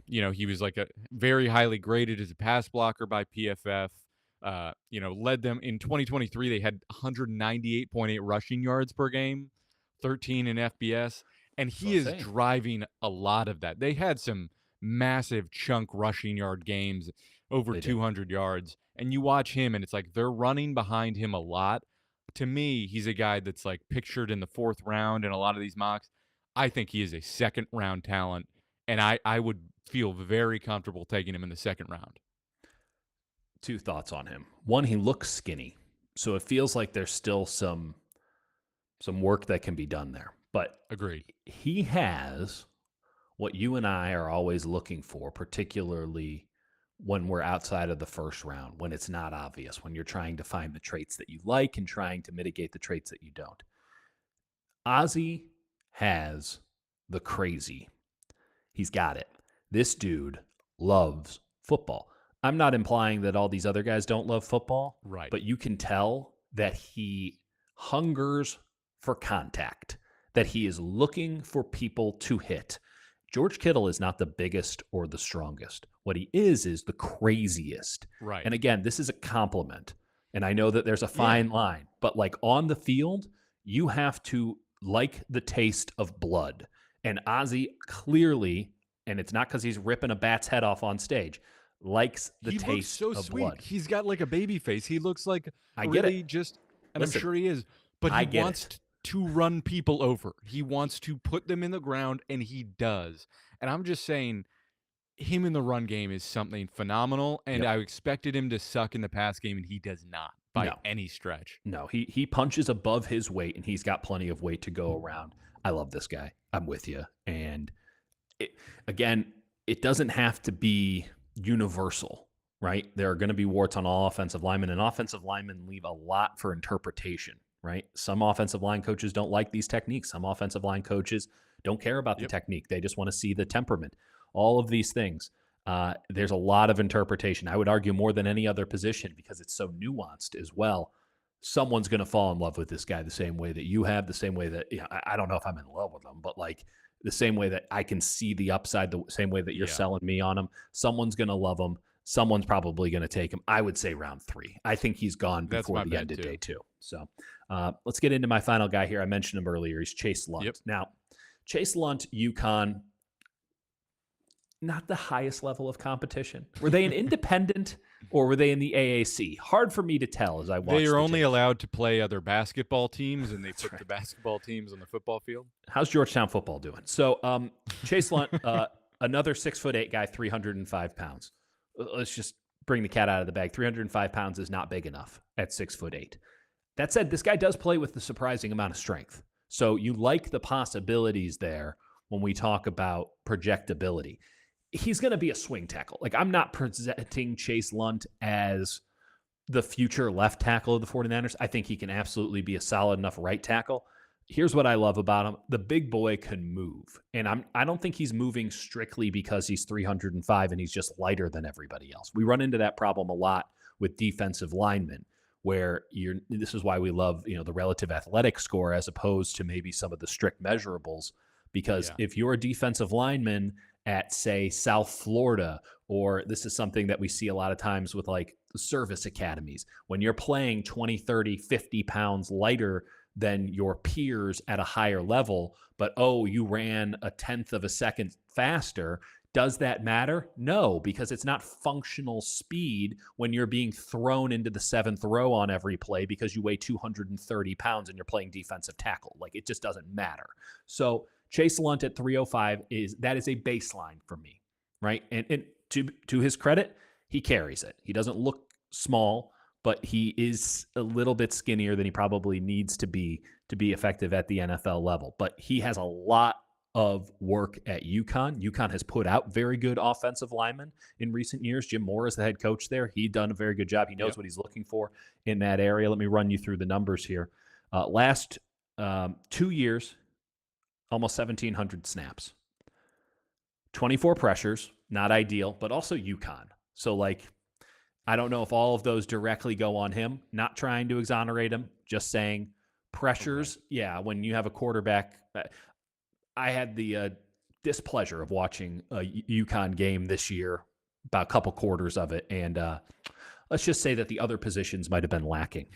[SPEAKER 2] He was a very highly graded as a pass blocker by PFF. Led them in 2023. They had 198.8 rushing yards per game, 13 in FBS, and he is driving a lot of that. They had some massive chunk rushing yard games, over 200 yards, and you watch him, and it's like they're running behind him a lot. To me, he's a guy that's pictured in the 4th round in a lot of these mocks. I think he is a second-round talent, and I would feel very comfortable taking him in the 2nd round.
[SPEAKER 1] 2 thoughts on him. One, he looks skinny. So it feels like there's still some work that can be done there. But
[SPEAKER 2] Agreed.
[SPEAKER 1] he has what you and I are always looking for, particularly when we're outside of the first round, when it's not obvious, when you're trying to find the traits that you like and trying to mitigate the traits that you don't. Ozzy has the crazy. He's got it. This dude loves football. I'm not implying that all these other guys don't love football,
[SPEAKER 2] Right.
[SPEAKER 1] but you can tell that he hungers for contact, that he is looking for people to hit. George Kittle is not the biggest or the strongest. What he is the craziest.
[SPEAKER 2] Right.
[SPEAKER 1] And again, this is a compliment. And I know that there's a fine line, but like on the field, you have to like the taste of blood. And Ozzy clearly, and it's not because he's ripping a bat's head off on stage, likes the taste
[SPEAKER 2] looks so
[SPEAKER 1] of
[SPEAKER 2] sweet.
[SPEAKER 1] blood.
[SPEAKER 2] He's got like a baby face. He looks like
[SPEAKER 1] I get
[SPEAKER 2] really
[SPEAKER 1] it.
[SPEAKER 2] just, and
[SPEAKER 1] Listen,
[SPEAKER 2] I'm sure he is, but
[SPEAKER 1] I
[SPEAKER 2] he
[SPEAKER 1] get
[SPEAKER 2] wants
[SPEAKER 1] it.
[SPEAKER 2] to run people over. He wants to put them in the ground, and he does. And I'm just saying, him in the run game is something phenomenal, and
[SPEAKER 1] Yep.
[SPEAKER 2] I expected him to suck in the pass game, and he does not by
[SPEAKER 1] No.
[SPEAKER 2] any stretch.
[SPEAKER 1] No, he punches above his weight, and he's got plenty of weight to go around. I love this guy. I'm with you. And again, it doesn't have to be universal, right? There are going to be warts on all offensive linemen, and offensive linemen leave a lot for interpretation, right? Some offensive line coaches don't like these techniques. Some offensive line coaches don't care about the technique. They just want to see the temperament. All of these things. There's a lot of interpretation. I would argue more than any other position because it's so nuanced as well. Someone's going to fall in love with this guy the same way that you have, the same way that I don't know if I'm in love with him, but like the same way that I can see the upside, the same way that you're selling me on him. Someone's going to love him. Someone's probably going to take him. I would say round 3. I think he's gone before the end of day 2. So let's get into my final guy here. I mentioned him earlier. He's Chase Lundt. Now, Chase Lundt, UConn, not the highest level of competition. Were they an independent or were they in the AAC? Hard for me to tell as I watch.
[SPEAKER 2] They are only allowed to play other basketball teams, and they put the basketball teams on the football field.
[SPEAKER 1] How's Georgetown football doing? So Chase Lundt, another 6'8" guy, 305 pounds. Let's just bring the cat out of the bag. 305 pounds is not big enough at 6'8". That said, this guy does play with a surprising amount of strength. So you like the possibilities there when we talk about projectability. He's going to be a swing tackle. Like, I'm not presenting Chase Lundt as the future left tackle of the 49ers. I think he can absolutely be a solid enough right tackle. Here's what I love about him. The big boy can move. And I don't think he's moving strictly because he's 305 and he's just lighter than everybody else. We run into that problem a lot with defensive linemen where this is why we love, the relative athletic score as opposed to maybe some of the strict measurables. Because if you're a defensive lineman at, say, South Florida, or this is something that we see a lot of times with like service academies, when you're playing 20, 30, 50 pounds lighter than your peers at a higher level, but you ran a 1/10 of a second faster, does that matter? No, because it's not functional speed when you're being thrown into the 7th row on every play because you weigh 230 pounds and you're playing defensive tackle. Like, it just doesn't matter. So Chase Lundt at 305 is a baseline for me, right? And to his credit, he carries it. He doesn't look small, but he is a little bit skinnier than he probably needs to be effective at the NFL level. But he has a lot of work at UConn. UConn has put out very good offensive linemen in recent years. Jim Moore is the head coach there. He's done a very good job. He knows what he's looking for in that area. Let me run you through the numbers here. Last 2 years, almost 1,700 snaps. 24 pressures, not ideal, but also UConn. So, like, I don't know if all of those directly go on him. Not trying to exonerate him, just saying pressures. Okay. Yeah, when you have a quarterback. I had the displeasure of watching a UConn game this year, about a couple quarters of it, and let's just say that the other positions might have been lacking.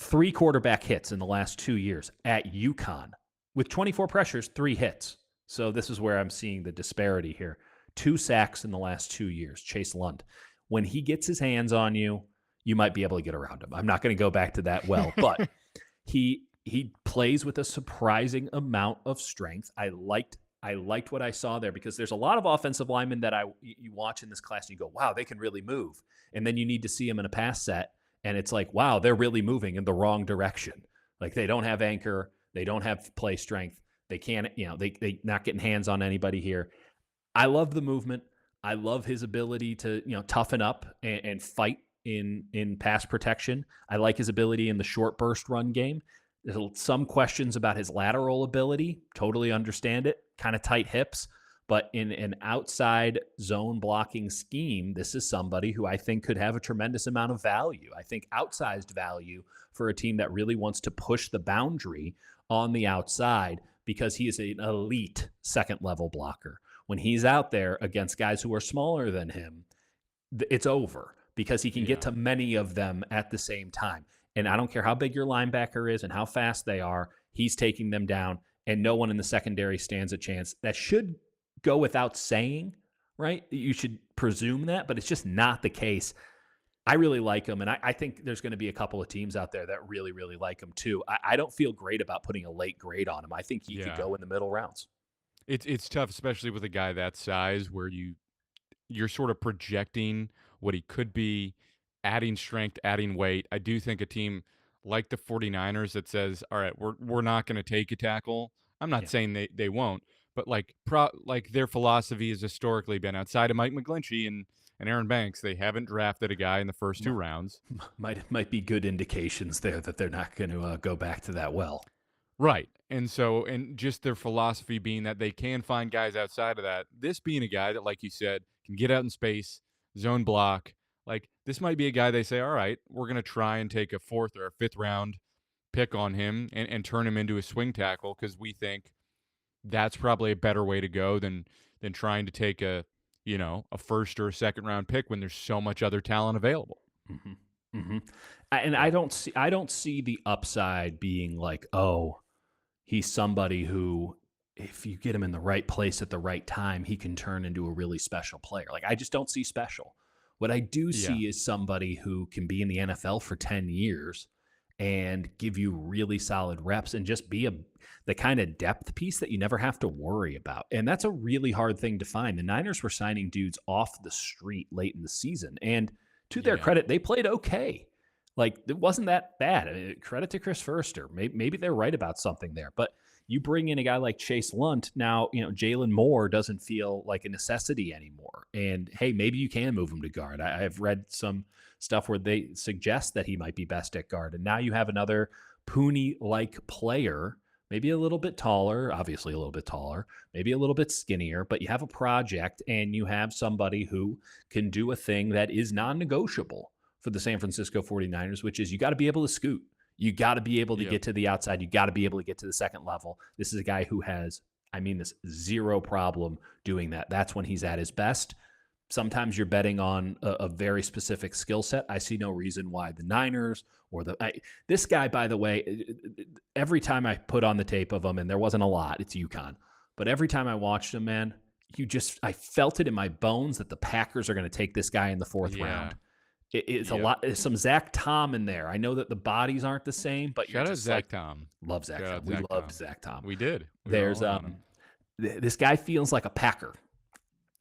[SPEAKER 1] 3 quarterback hits in the last 2 years at UConn. With 24 pressures, 3 hits. So this is where I'm seeing the disparity here. 2 sacks in the last 2 years, Chase Lundt. When he gets his hands on you, you might be able to get around him. I'm not going to go back to that well, but he plays with a surprising amount of strength. I liked what I saw there because there's a lot of offensive linemen that you watch in this class and you go, wow, they can really move. And then you need to see them in a pass set And it's like, wow, they're really moving in the wrong direction. Like they don't have anchor, they don't have play strength, they can't, they not getting hands on anybody here. I love the movement. I love his ability to, toughen up and fight in pass protection. I like his ability in the short burst run game. There's some questions about his lateral ability. Totally understand it. Kind of tight hips. But in an outside zone blocking scheme, this is somebody who I think could have a tremendous amount of value. I think outsized value for a team that really wants to push the boundary on the outside because he is an elite second level blocker. When he's out there against guys who are smaller than him, it's over because he can get to many of them at the same time. And I don't care how big your linebacker is and how fast they are, he's taking them down, and no one in the secondary stands a chance. That should go without saying, right? You should presume that, but it's just not the case. I really like him, and I think there's going to be a couple of teams out there that really, really like him too. I don't feel great about putting a late grade on him. I think he could go in the middle rounds.
[SPEAKER 2] It's tough, especially with a guy that size, where you're sort of projecting what he could be, adding strength, adding weight. I do think a team like the 49ers that says, all right, we're not going to take a tackle. I'm not saying they won't, but like their philosophy has historically been, outside of Mike McGlinchey and Aaron Banks, they haven't drafted a guy in the first 2 rounds.
[SPEAKER 1] Might be good indications there that they're not going to go back to that well.
[SPEAKER 2] Right. And just their philosophy being that they can find guys outside of that. This being a guy that, like you said, can get out in space, zone block. Like, this might be a guy they say, all right, we're going to try and take a 4th or a 5th round pick on him and turn him into a swing tackle, because we think that's probably a better way to go than trying to take a 1st or a 2nd round pick when there's so much other talent available.
[SPEAKER 1] Mm-hmm. Mm-hmm. And I don't see the upside being like, oh, he's somebody who, if you get him in the right place at the right time, he can turn into a really special player. Like, I just don't see special. What I do see is somebody who can be in the NFL for 10 years and give you really solid reps and just be the kind of depth piece that you never have to worry about. And that's a really hard thing to find. The Niners were signing dudes off the street late in the season. And to their credit, they played okay. Like, it wasn't that bad. Credit to Chris Foerster. Maybe they're right about something there. But you bring in a guy like Chase Lundt, now, Jalen Moore doesn't feel like a necessity anymore. And, hey, maybe you can move him to guard. I've read some stuff where they suggest that he might be best at guard. And now you have another Pooney-like player, maybe a little bit taller, obviously a little bit taller, maybe a little bit skinnier, but you have a project and you have somebody who can do a thing that is non-negotiable for the San Francisco 49ers, which is you got to be able to scoot. You got to be able to get to the outside. You got to be able to get to the second level. This is a guy who has, zero problem doing that. That's when he's at his best. Sometimes you're betting on a very specific skill set. I see no reason why the Niners or this guy, by the way, every time I put on the tape of him, and there wasn't a lot, it's UConn, but every time I watched him, man, I felt it in my bones that the Packers are going to take this guy in the 4th round. It's a lot. There's some Zach Tom in there. I know that the bodies aren't the same, but
[SPEAKER 2] shout out Zach Tom.
[SPEAKER 1] Love Zach Tom. We loved Zach Tom.
[SPEAKER 2] We did.
[SPEAKER 1] There's this guy feels like a Packer.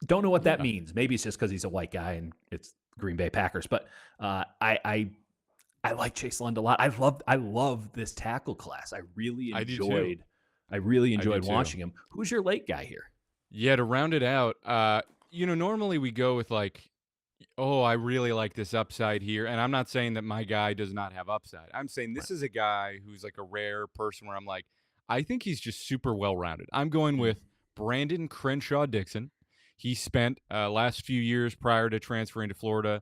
[SPEAKER 1] Don't know what that means. Maybe it's just because he's a white guy and it's Green Bay Packers. But I like Chase Lundt a lot. I love this tackle class. I really enjoyed watching him. Who's your late guy here?
[SPEAKER 2] Yeah, to round it out, normally we go with like, oh, I really like this upside here. And I'm not saying that my guy does not have upside. I'm saying this is a guy who's like a rare person where I'm like, I think he's just super well-rounded. I'm going with Brandon Crenshaw-Dickson. He spent last few years prior to transferring to Florida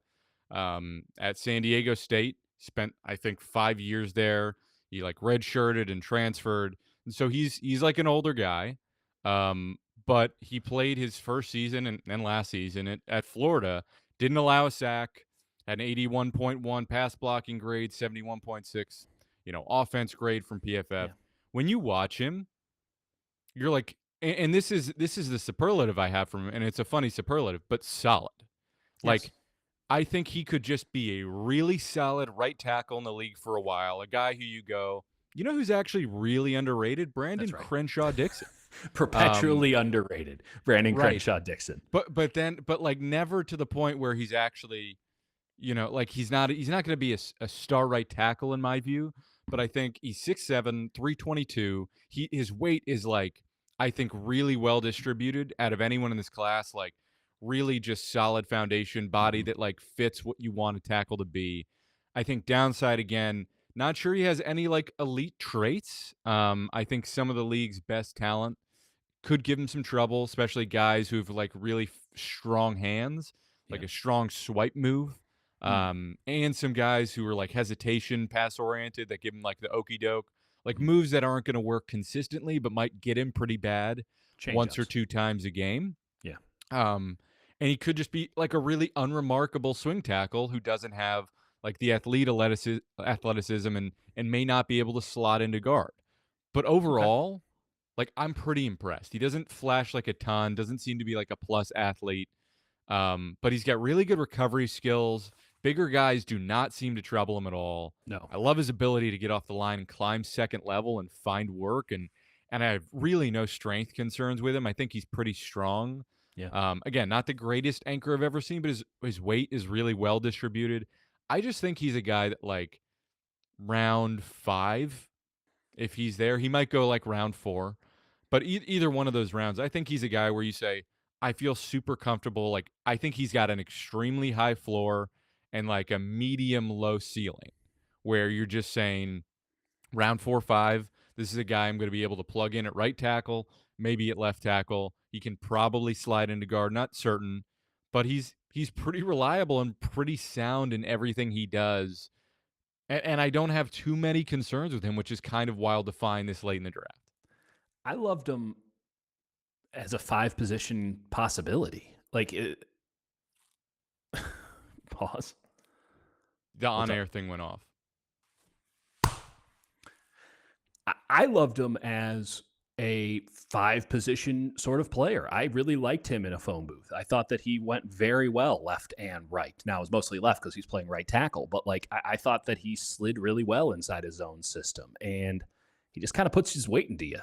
[SPEAKER 2] at San Diego State. Spent, I think, 5 years there. He like redshirted and transferred. And so he's like an older guy. But he played his first season and last season at Florida. Didn't allow a sack, had an 81.1 pass blocking grade, 71.6, offense grade from PFF. Yeah. When you watch him, you're like, and this is the superlative I have from him, and it's a funny superlative, but solid. Yes. Like, I think he could just be a really solid right tackle in the league for a while. A guy who you go, who's actually really underrated? Brandon Crenshaw-Dickson.
[SPEAKER 1] Perpetually underrated, Brandon Crenshaw-Dickson.
[SPEAKER 2] But like never to the point where he's actually, like he's not going to be a star right tackle in my view, but I think he's 6'7", 322. His weight is like, I think, really well distributed out of anyone in this class. Like, really just solid foundation body
[SPEAKER 1] Mhm.
[SPEAKER 2] that like fits what you want a tackle to be. I think downside again, not sure he has any like elite traits. I think some of the league's best talent could give him some trouble, especially guys who've like really strong hands, like
[SPEAKER 1] Yeah.
[SPEAKER 2] a strong swipe move.
[SPEAKER 1] Mhm.
[SPEAKER 2] And some guys who are like hesitation pass oriented that give him like the okey doke, like
[SPEAKER 1] Mhm.
[SPEAKER 2] moves that aren't going to work consistently, but might get him pretty bad once or
[SPEAKER 1] Change-ups.
[SPEAKER 2] two times a game.
[SPEAKER 1] Yeah.
[SPEAKER 2] Um, and he could just be like a really unremarkable swing tackle who doesn't have like the athleticism and may not be able to slot into guard. But
[SPEAKER 1] Okay.
[SPEAKER 2] overall, like I'm pretty impressed. He doesn't flash like a ton, doesn't seem to be like a plus athlete. But he's got really good recovery skills. Bigger guys do not seem to trouble him at all.
[SPEAKER 1] No.
[SPEAKER 2] I love his ability to get off the line and climb second level and find work and I have really no strength concerns with him. I think he's pretty strong.
[SPEAKER 1] Yeah.
[SPEAKER 2] Again, not the greatest anchor I've ever seen, but his weight is really well distributed. I just think he's a guy that like round 5, if he's there, he might go like round 4. But either one of those rounds, I think he's a guy where you say, I feel super comfortable. Like, I think he's got an extremely high floor and like a medium low ceiling where you're just saying, round 4 or 5, this is a guy I'm going to be able to plug in at right tackle, maybe at left tackle. He can probably slide into guard, not certain, but he's pretty reliable and pretty sound in everything he does. And I don't have too many concerns with him, which is kind of wild to find this late in the draft.
[SPEAKER 1] I loved him as a 5-position possibility. Like it, pause.
[SPEAKER 2] The
[SPEAKER 1] What's up?
[SPEAKER 2] on-air thing went off.
[SPEAKER 1] I loved him as a 5-position sort of player. I really liked him in a phone booth. I thought that he went very well left and right. Now it was mostly left because he's playing right tackle, but like I thought that he slid really well inside his own system, and he just kind of puts his weight into you.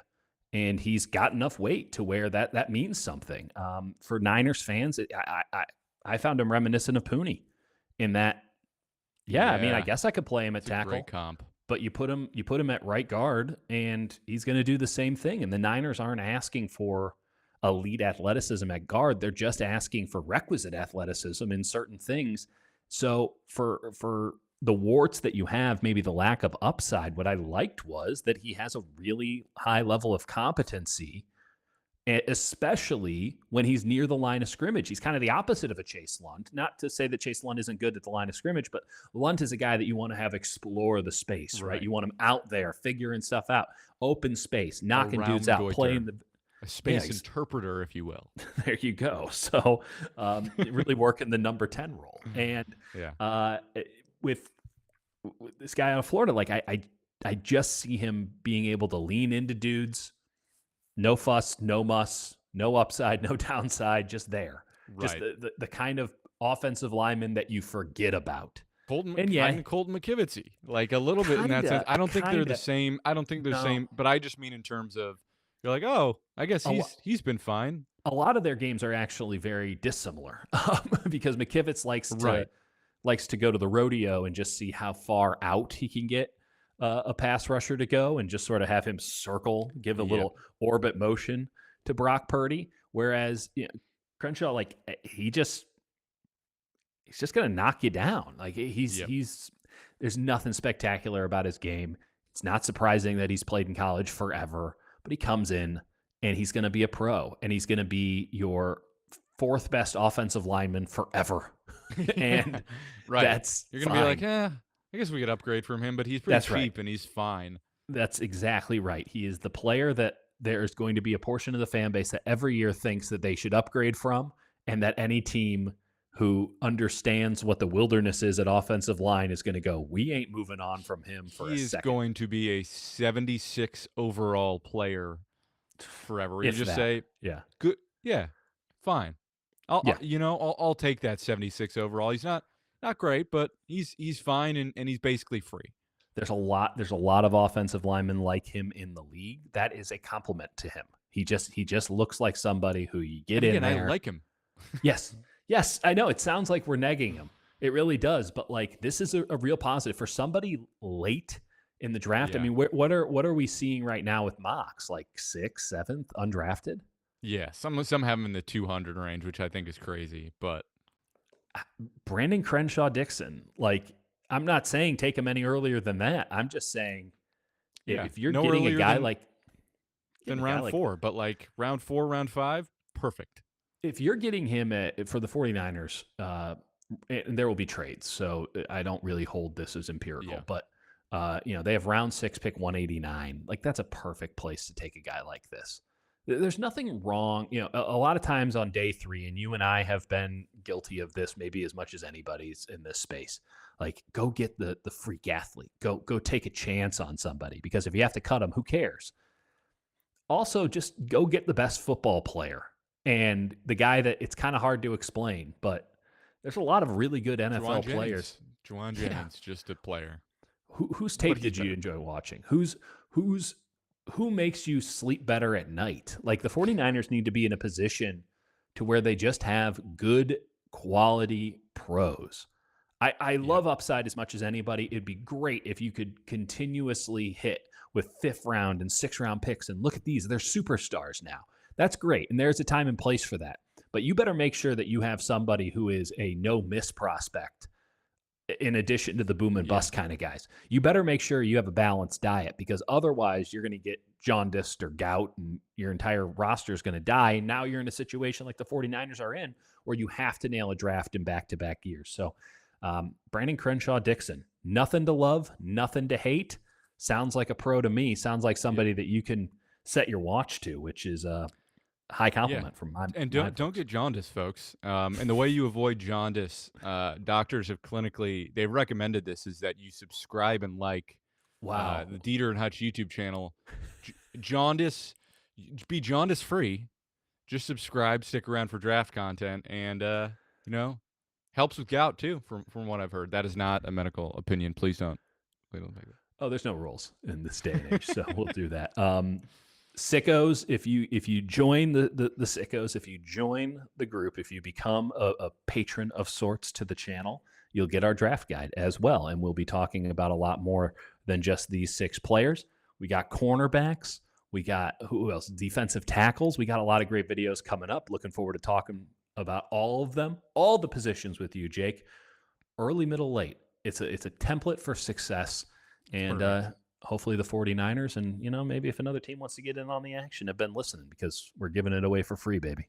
[SPEAKER 1] And he's got enough weight to where that means something. For Niners fans, I found him reminiscent of Pooney in that. Yeah, I mean, I
[SPEAKER 2] Yeah,
[SPEAKER 1] guess I could play him at
[SPEAKER 2] it's a great
[SPEAKER 1] tackle,
[SPEAKER 2] comp.
[SPEAKER 1] but you put him at right guard, and he's going to do the same thing. And the Niners aren't asking for elite athleticism at guard; they're just asking for requisite athleticism in certain things. So for the warts that you have, maybe the lack of upside, what I liked was that he has a really high level of competency, especially when he's near the line of scrimmage. He's kind of the opposite of a Chase Lundt. Not to say that Chase Lundt isn't good at the line of scrimmage, but Lundt is a guy that you want to have explore the space, right?
[SPEAKER 2] Right.
[SPEAKER 1] You want him out there, figuring stuff out, open space, knocking dudes out,
[SPEAKER 2] Raumdeuter,
[SPEAKER 1] playing the.
[SPEAKER 2] a
[SPEAKER 1] Yeah,
[SPEAKER 2] space interpreter, if you will.
[SPEAKER 1] there you go. So really working the number 10 role. And
[SPEAKER 2] Yeah.
[SPEAKER 1] uh, with this guy out of Florida, like I just see him being able to lean into dudes, no fuss, no muss, no upside, no downside, just there. Just
[SPEAKER 2] Right.
[SPEAKER 1] the kind of offensive lineman that you forget about.
[SPEAKER 2] Colton,
[SPEAKER 1] And
[SPEAKER 2] kind
[SPEAKER 1] yeah,
[SPEAKER 2] of Colton McKivitzy, like a little bit in that sense.
[SPEAKER 1] kinda,
[SPEAKER 2] I don't think they're the
[SPEAKER 1] kinda.
[SPEAKER 2] same. I don't think they're the
[SPEAKER 1] No,
[SPEAKER 2] same, but I just mean in terms of you're like, oh, I guess
[SPEAKER 1] a, lo-
[SPEAKER 2] he's been fine.
[SPEAKER 1] a lot of their games are actually very dissimilar because McKivitz
[SPEAKER 2] Right.
[SPEAKER 1] likes to go to the rodeo and just see how far out he can get a pass rusher to go, and just sort of have him circle, give a
[SPEAKER 2] Yep.
[SPEAKER 1] little orbit motion to Brock Purdy. Whereas Crenshaw, like he's just going to knock you down. Like
[SPEAKER 2] Yep.
[SPEAKER 1] he's there's nothing spectacular about his game. It's not surprising that he's played in college forever, but he comes in and he's going to be a pro, and he's going to be your fourth best offensive lineman forever. And
[SPEAKER 2] Right.
[SPEAKER 1] that's
[SPEAKER 2] You're gonna be like,
[SPEAKER 1] fine.
[SPEAKER 2] I guess we could upgrade from him, but he's pretty
[SPEAKER 1] That's right.
[SPEAKER 2] cheap and he's fine.
[SPEAKER 1] That's exactly right. He is the player that there's going to be a portion of the fan base that every year thinks that they should upgrade from, and that any team who understands what the wilderness is at offensive line is going to go, we ain't moving on from him for
[SPEAKER 2] He
[SPEAKER 1] a
[SPEAKER 2] is
[SPEAKER 1] second.
[SPEAKER 2] going to be a 76 overall player forever. You
[SPEAKER 1] If
[SPEAKER 2] just
[SPEAKER 1] that.
[SPEAKER 2] say,
[SPEAKER 1] Yeah.
[SPEAKER 2] good, yeah, fine.
[SPEAKER 1] Yeah.
[SPEAKER 2] I'll take that 76 overall. He's not great, but he's fine and he's basically free.
[SPEAKER 1] There's a lot of offensive linemen like him in the league. That is a compliment to him. He just looks like somebody who you get
[SPEAKER 2] And
[SPEAKER 1] in
[SPEAKER 2] again, I
[SPEAKER 1] there.
[SPEAKER 2] like him.
[SPEAKER 1] Yes. Yes, I know. It sounds like we're negging him. It really does. But like, this is a real positive for somebody late in the draft. I
[SPEAKER 2] Yeah.
[SPEAKER 1] mean, what are we seeing right now with mocks? Like sixth, seventh, undrafted?
[SPEAKER 2] Yeah. Some have him in the 200 range, which I think is crazy. But
[SPEAKER 1] Brandon Crenshaw-Dickson. Like, I'm not saying take him any earlier than that. I'm just saying
[SPEAKER 2] yeah,
[SPEAKER 1] if you're
[SPEAKER 2] no
[SPEAKER 1] getting a
[SPEAKER 2] earlier
[SPEAKER 1] guy
[SPEAKER 2] than
[SPEAKER 1] like
[SPEAKER 2] than
[SPEAKER 1] getting a guy
[SPEAKER 2] round
[SPEAKER 1] like
[SPEAKER 2] 4, but like round 4, round 5, perfect.
[SPEAKER 1] if you're getting him for the 49ers, and there will be trades, so I don't really hold this as empirical,
[SPEAKER 2] Yeah.
[SPEAKER 1] but they have round 6 pick 189. Like, that's a perfect place to take a guy like this. There's nothing wrong. A lot of times on day 3, and you and I have been guilty of this maybe as much as anybody's in this space. Like, go get the freak athlete. Go take a chance on somebody, because if you have to cut them, who cares? Also, just go get the best football player and the guy that it's kind of hard to explain, but there's a lot of really good NFL players.
[SPEAKER 2] Juwan Jennings, just a player.
[SPEAKER 1] Whose
[SPEAKER 2] But
[SPEAKER 1] tape
[SPEAKER 2] he's
[SPEAKER 1] did you
[SPEAKER 2] better.
[SPEAKER 1] enjoy watching? Who makes you sleep better at night? Like, the 49ers need to be in a position to where they just have good quality pros. I
[SPEAKER 2] Yeah.
[SPEAKER 1] love upside as much as anybody. It'd be great if you could continuously hit with 5th round and 6th round picks. And look at these, they're superstars now. That's great. And there's a time and place for that. But you better make sure that you have somebody who is a no miss prospect in addition to the boom and bust kind of guys. You better make sure you have a balanced diet, because otherwise you're going to get jaundiced or gout and your entire roster is going to die. And now you're in a situation like the 49ers are in, where you have to nail a draft in back-to-back years. So Brandon Crenshaw-Dickson, nothing to love, nothing to hate. Sounds like a pro to me. Sounds like somebody that you can set your watch to, which is a high compliment from my
[SPEAKER 2] And
[SPEAKER 1] my
[SPEAKER 2] don't
[SPEAKER 1] folks.
[SPEAKER 2] get jaundice, folks. And the way you avoid jaundice, doctors have they've recommended this, is that you subscribe and like
[SPEAKER 1] Wow.
[SPEAKER 2] the Dieter and Hutch YouTube channel. Jaundice, be jaundice free. Just subscribe, stick around for draft content, and helps with gout too. From what I've heard, that is not a medical opinion. Please don't take it.
[SPEAKER 1] Oh, there's no rules in this day and age, so we'll do that. Sickos, if you join the Sickos, if you join the group, if you become a patron of sorts to the channel, you'll get our draft guide as well, and we'll be talking about a lot more than just these 6 players. We got cornerbacks, we got who else? Defensive tackles. We got a lot of great videos coming up. Looking forward to talking about all of them, all the positions with you, Jake. Early, middle, late. It's a template for success. And hopefully the 49ers and, maybe if another team wants to get in on the action, have been listening, because we're giving it away for free, baby.